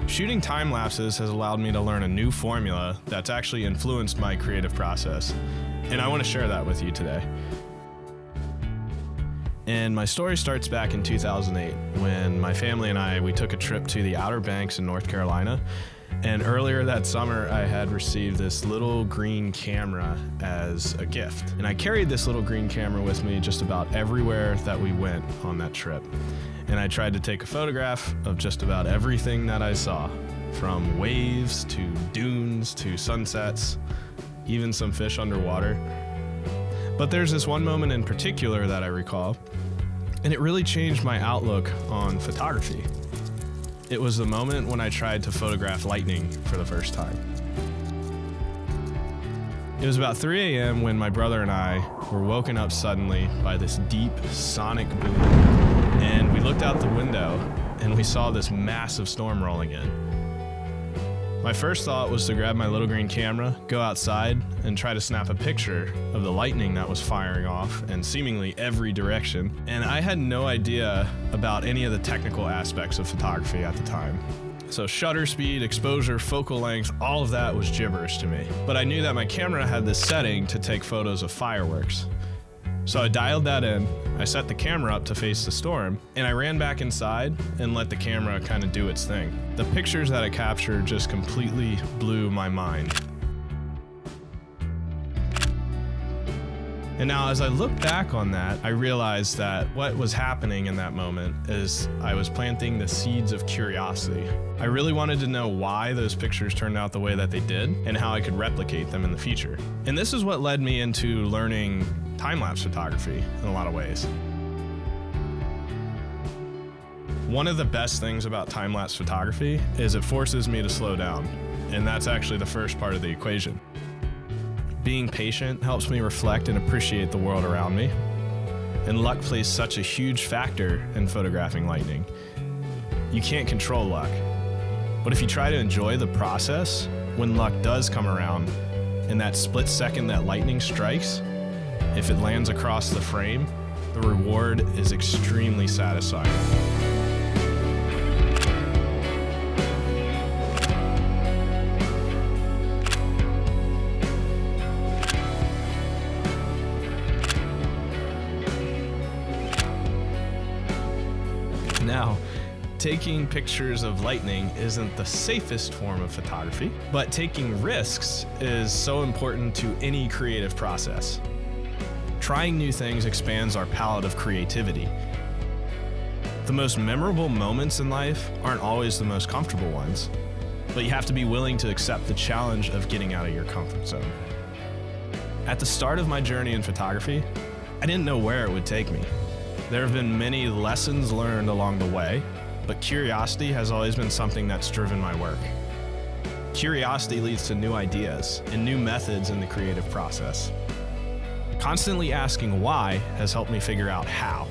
Shooting time lapses has allowed me to learn a new formula that's actually influenced my creative process, and I want to share that with you today. And my story starts back in 2008 when my family and we took a trip to the Outer Banks in North Carolina. And earlier that summer, I had received this little green camera as a gift. And I carried this little green camera with me just about everywhere that we went on that trip. And I tried to take a photograph of just about everything that I saw, from waves to dunes to sunsets, even some fish underwater. But there's this one moment in particular that I recall, and it really changed my outlook on photography. It was the moment when I tried to photograph lightning for the first time. It was about 3 a.m. when my brother and I were woken up suddenly by this deep sonic boom, and we looked out the window and we saw this massive storm rolling in. My first thought was to grab my little green camera, go outside, and try to snap a picture of the lightning that was firing off in seemingly every direction. And I had no idea about any of the technical aspects of photography at the time. So shutter speed, exposure, focal length, all of that was gibberish to me. But I knew that my camera had this setting to take photos of fireworks. So I dialed that in, I set the camera up to face the storm, and I ran back inside and let the camera kind of do its thing. The pictures that I captured just completely blew my mind. And now as I look back on that, I realized that what was happening in that moment is I was planting the seeds of curiosity. I really wanted to know why those pictures turned out the way that they did and how I could replicate them in the future. And this is what led me into learning time-lapse photography in a lot of ways. One of the best things about time-lapse photography is it forces me to slow down, and that's actually the first part of the equation. Being patient helps me reflect and appreciate the world around me, and luck plays such a huge factor in photographing lightning. You can't control luck, but if you try to enjoy the process, when luck does come around, in that split second that lightning strikes, if it lands across the frame, the reward is extremely satisfying. Now, taking pictures of lightning isn't the safest form of photography, but taking risks is so important to any creative process. Trying new things expands our palette of creativity. The most memorable moments in life aren't always the most comfortable ones, but you have to be willing to accept the challenge of getting out of your comfort zone. At the start of my journey in photography, I didn't know where it would take me. There have been many lessons learned along the way, but curiosity has always been something that's driven my work. Curiosity leads to new ideas and new methods in the creative process. Constantly asking why has helped me figure out how.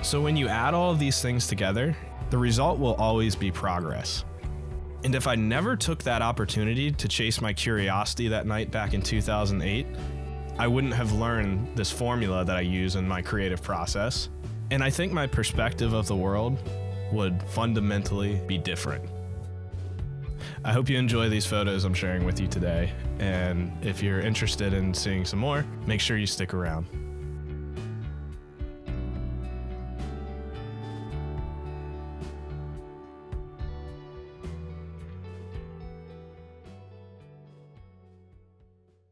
So when you add all of these things together, the result will always be progress. And if I never took that opportunity to chase my curiosity that night back in 2008, I wouldn't have learned this formula that I use in my creative process. And I think my perspective of the world would fundamentally be different. I hope you enjoy these photos I'm sharing with you today. And if you're interested in seeing some more, make sure you stick around.